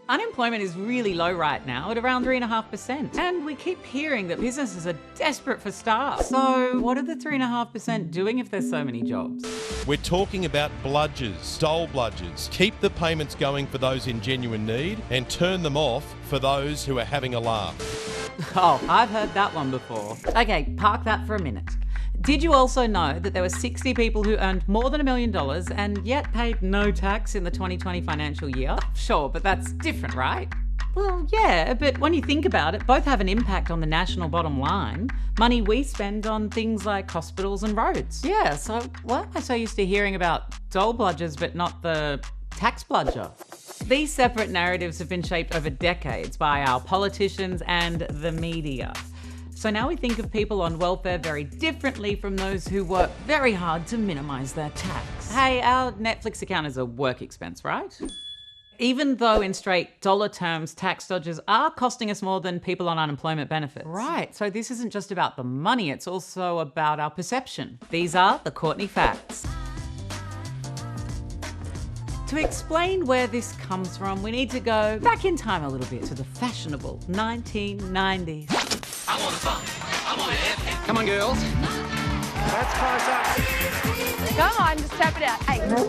Unemployment is really low right now at around 3.5%. And we keep hearing that businesses are desperate for staff. So what are the 3.5% doing if there's so many jobs? We're talking about bludgers, Dole bludgers. Keep the payments going for those in genuine need and turn them off for those who are having a laugh. Oh, I've heard that one before. Okay, park that for a minute. Did you also know that there were 60 people who earned more than $1 million and yet paid no tax in the 2020 financial year? Sure, but that's different, right? Well, yeah, but when you think about it, both have an impact on the national bottom line. Money we spend on things like hospitals and roads. Yeah, so why am I so used to hearing about Dole bludgers but not the tax bludger? These separate narratives have been shaped over decades by our politicians and the media. So now we think of people on welfare very differently from those who work very hard to minimise their tax. Hey, our Netflix account is a work expense, right? Even though in straight dollar terms, tax dodgers are costing us more than people on unemployment benefits. Right, so this isn't just about the money, it's also about our perception. These are the Courtney Facts. To explain where this comes from, we need to go back in time a little bit to the fashionable 1990s. I'm on the phone. I'm on the FM. Come on, girls. That's close up. Go on, just tap it out. Hey. There's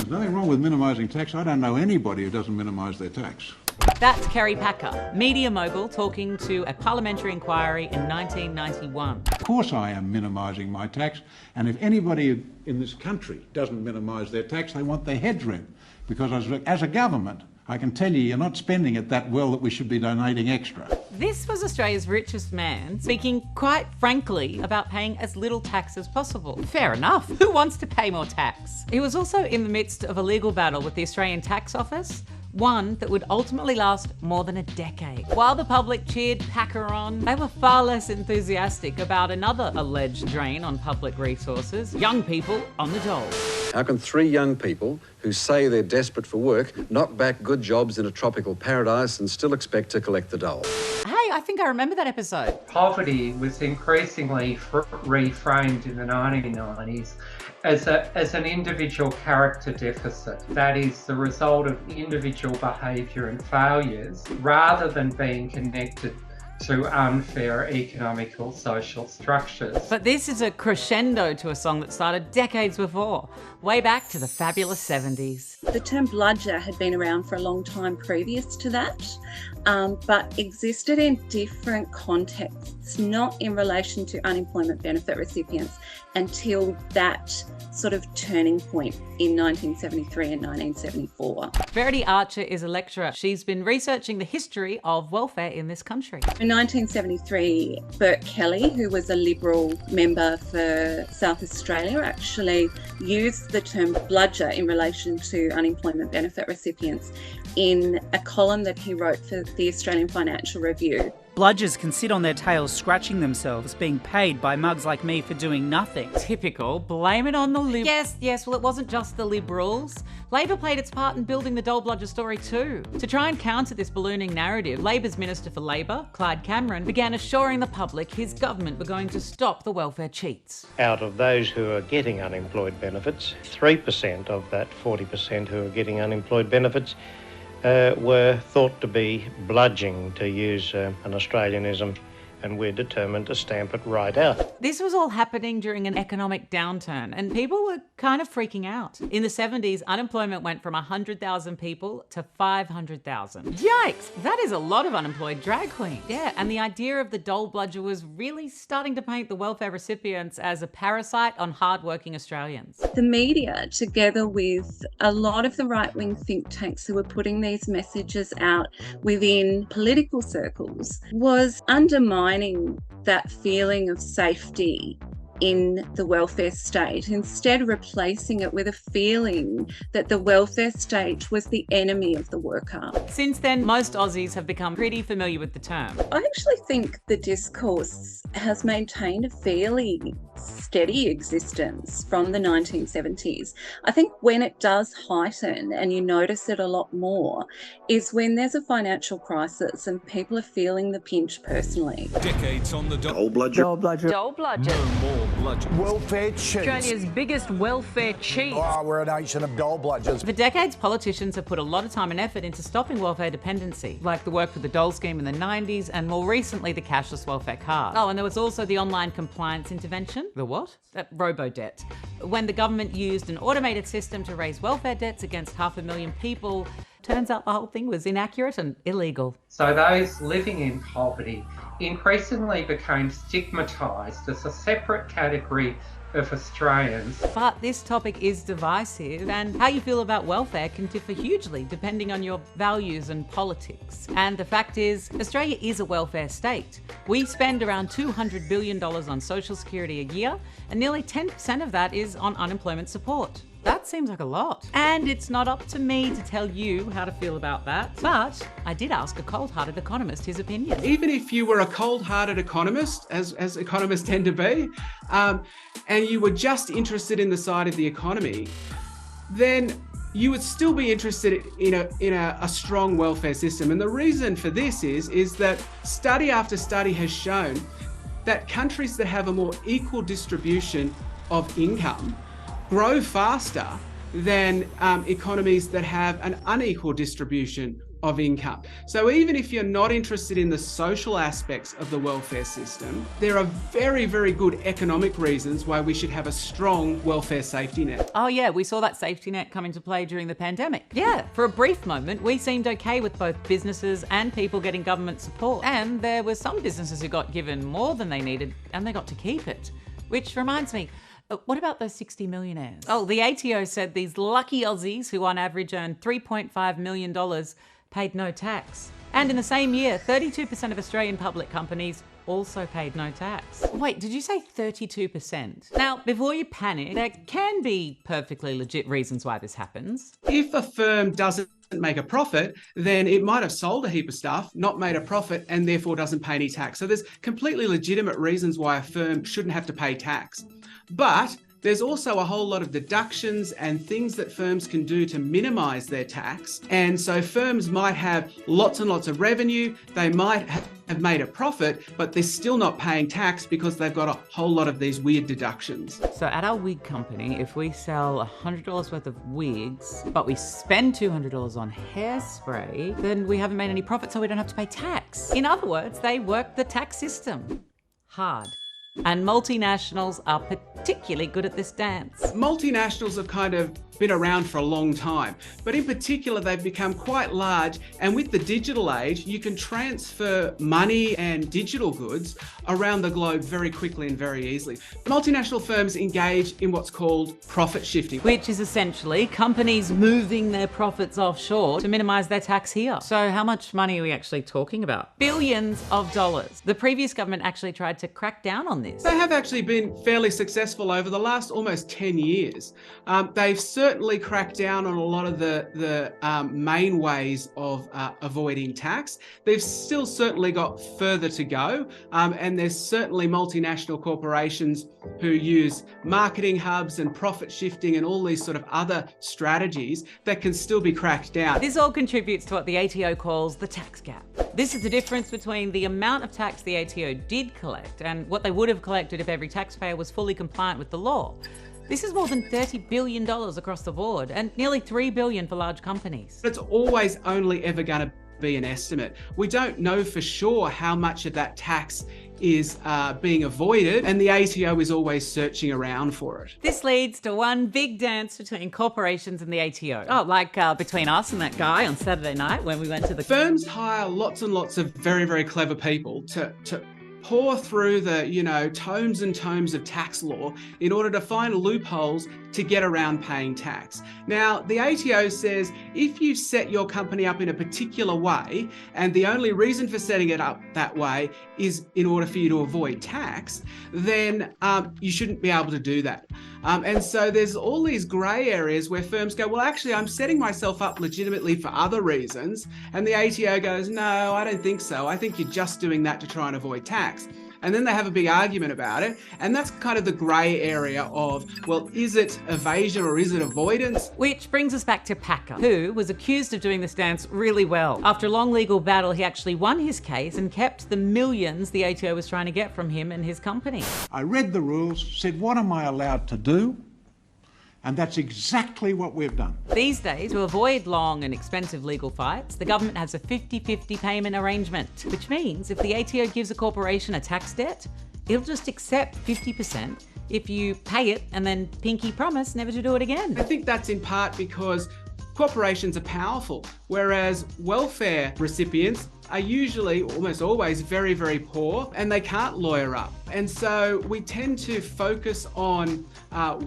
nothing wrong with minimising tax. I don't know anybody who doesn't minimise their tax. That's Kerry Packer, media mogul, talking to a parliamentary inquiry in 1991. Of course I am minimising my tax, and if anybody in this country doesn't minimise their tax, they want their heads rimmed. Because as a government, I can tell you're not spending it that well that we should be donating extra. This was Australia's richest man speaking quite frankly about paying as little tax as possible. Fair enough. Who wants to pay more tax? He was also in the midst of a legal battle with the Australian Tax Office, one that would ultimately last more than a decade. While the public cheered Packer on, they were far less enthusiastic about another alleged drain on public resources: young people on the dole. How can three young people who say they're desperate for work knock back good jobs in a tropical paradise and still expect to collect the dole? Hey, I think I remember that episode. Poverty was increasingly reframed in the 1990s as an individual character deficit. That is the result of individual behaviour and failures, rather than being connected to unfair economic or social structures. But this is a crescendo to a song that started decades before, way back to the fabulous 70s. The term bludger had been around for a long time previous to that, but existed in different contexts, not in relation to unemployment benefit recipients until that sort of turning point in 1973 and 1974. Verity Archer is a lecturer. She's been researching the history of welfare in this country. In 1973, Bert Kelly, who was a Liberal member for South Australia, actually used the term bludger in relation to unemployment benefit recipients in a column that he wrote for the Australian Financial Review. Bludgers can sit on their tails scratching themselves, being paid by mugs like me for doing nothing. Typical. Blame it on the Liberals. Yes, well, it wasn't just the Liberals. Labor played its part in building the Dole bludger story too. To try and counter this ballooning narrative, Labor's Minister for Labor, Clyde Cameron, began assuring the public his government were going to stop the welfare cheats. Out of those who are getting unemployed benefits, 3% of that 40% who are getting unemployed benefits were thought to be bludging, to use an Australianism, and we're determined to stamp it right out. This was all happening during an economic downturn, and people were kind of freaking out. In the 70s, unemployment went from 100,000 people to 500,000. Yikes! That is a lot of unemployed drag queens. Yeah, and the idea of the Dole bludger was really starting to paint the welfare recipients as a parasite on hard-working Australians. The media, together with a lot of the right-wing think tanks who were putting these messages out within political circles, was undermining that feeling of safety in the welfare state, instead replacing it with a feeling that the welfare state was the enemy of the worker. Since then, most Aussies have become pretty familiar with the term. I actually think the discourse has maintained a fairly steady existence from the 1970s. I think when it does heighten, and you notice it a lot more, is when there's a financial crisis and people are feeling the pinch personally. Decades on the Dole bludger. Dole bludger. No more Bludgers. Welfare cheats. Australia's biggest welfare cheat. Oh, we're a nation of Dole bludgers. For decades, politicians have put a lot of time and effort into stopping welfare dependency, like the work with the Dole scheme in the 90s and more recently the cashless welfare card. Oh, and there was also the online compliance intervention. The what? Robo-debt. When the government used an automated system to raise welfare debts against 500,000 people, turns out the whole thing was inaccurate and illegal. So those living in poverty increasingly became stigmatised as a separate category of Australians. But this topic is divisive, and how you feel about welfare can differ hugely depending on your values and politics. And the fact is, Australia is a welfare state. We spend around $200 billion on social security a year, and nearly 10% of that is on unemployment support. That seems like a lot. And it's not up to me to tell you how to feel about that, but I did ask a cold-hearted economist his opinion. Even if you were a cold-hearted economist, as economists tend to be, and you were just interested in the side of the economy, then you would still be interested in a strong welfare system. And the reason for this is that study after study has shown that countries that have a more equal distribution of income grow faster than economies that have an unequal distribution of income. So even if you're not interested in the social aspects of the welfare system, there are very, very good economic reasons why we should have a strong welfare safety net. Oh yeah, we saw that safety net come into play during the pandemic. Yeah, for a brief moment, we seemed okay with both businesses and people getting government support. And there were some businesses who got given more than they needed and they got to keep it. Which reminds me, what about those 60 millionaires? Oh, the ATO said these lucky Aussies who on average earned $3.5 million paid no tax. And in the same year, 32% of Australian public companies also paid no tax. Wait, did you say 32%? Now, before you panic, there can be perfectly legit reasons why this happens. If a firm doesn't make a profit, then it might have sold a heap of stuff, not made a profit, and therefore doesn't pay any tax. So there's completely legitimate reasons why a firm shouldn't have to pay tax. But there's also a whole lot of deductions and things that firms can do to minimise their tax. And so firms might have lots and lots of revenue, they might have made a profit, but they're still not paying tax because they've got a whole lot of these weird deductions. So at our wig company, if we sell $100 worth of wigs, but we spend $200 on hairspray, then we haven't made any profit, so we don't have to pay tax. In other words, they work the tax system hard. And multinationals are particularly good at this dance. Multinationals have kind of been around for a long time, but in particular they've become quite large, and with the digital age you can transfer money and digital goods around the globe very quickly and very easily. Multinational firms engage in what's called profit shifting, which is essentially companies moving their profits offshore to minimise their tax here. So how much money are we actually talking about? Billions of dollars. The previous government actually tried to crack down on this. They have actually been fairly successful over the last almost 10 years. They've certainly cracked down on a lot of the main ways of avoiding tax. They've still certainly got further to go, and there's certainly multinational corporations who use marketing hubs and profit shifting and all these sort of other strategies that can still be cracked down. This all contributes to what the ATO calls the tax gap. This is the difference between the amount of tax the ATO did collect and what they would have collected if every taxpayer was fully compliant with the law. This is more than $30 billion across the board and nearly $3 billion for large companies. It's always only ever going to be an estimate. We don't know for sure how much of that tax is being avoided, and the ATO is always searching around for it. This leads to one big dance between corporations and the ATO. Oh, like between us and that guy on Saturday night when we went to the... Firms hire lots and lots of very, very clever people to pour through the, tomes and tomes of tax law in order to find loopholes to get around paying tax. Now, the ATO says if you set your company up in a particular way, and the only reason for setting it up that way is in order for you to avoid tax, then you shouldn't be able to do that. And so there's all these grey areas where firms go, well, actually, I'm setting myself up legitimately for other reasons. And the ATO goes, no, I don't think so. I think you're just doing that to try and avoid tax. and then they have a big argument about it. And that's kind of the grey area of, well, is it evasion or is it avoidance? Which brings us back to Packer, who was accused of doing this dance really well. After a long legal battle, he actually won his case and kept the millions the ATO was trying to get from him and his company. I read the rules, said, what am I allowed to do? And that's exactly what we've done. These days, to avoid long and expensive legal fights, the government has a 50-50 payment arrangement, which means if the ATO gives a corporation a tax debt, it'll just accept 50% if you pay it and then pinky promise never to do it again. I think that's in part because corporations are powerful, whereas welfare recipients are usually, almost always, very, very poor, and they can't lawyer up. And so we tend to focus on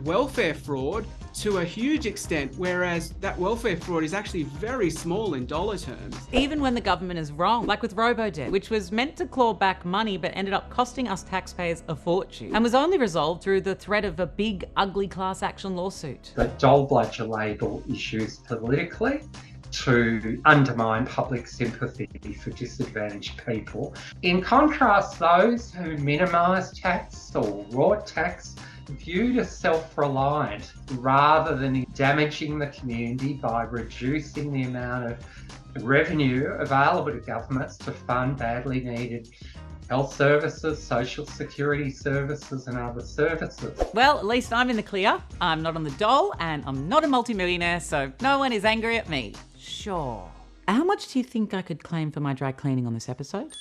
welfare fraud to a huge extent, whereas that welfare fraud is actually very small in dollar terms. Even when the government is wrong, like with robo-debt, which was meant to claw back money but ended up costing us taxpayers a fortune, and was only resolved through the threat of a big, ugly class action lawsuit. The Dole bludger label issues politically to undermine public sympathy for disadvantaged people. In contrast, those who minimise tax or raw tax viewed as self-reliant rather than damaging the community by reducing the amount of revenue available to governments to fund badly needed health services, social security services and other services. Well, at least I'm in the clear. I'm not on the dole and I'm not a multimillionaire, so no one is angry at me. Sure. How much do you think I could claim for my dry cleaning on this episode?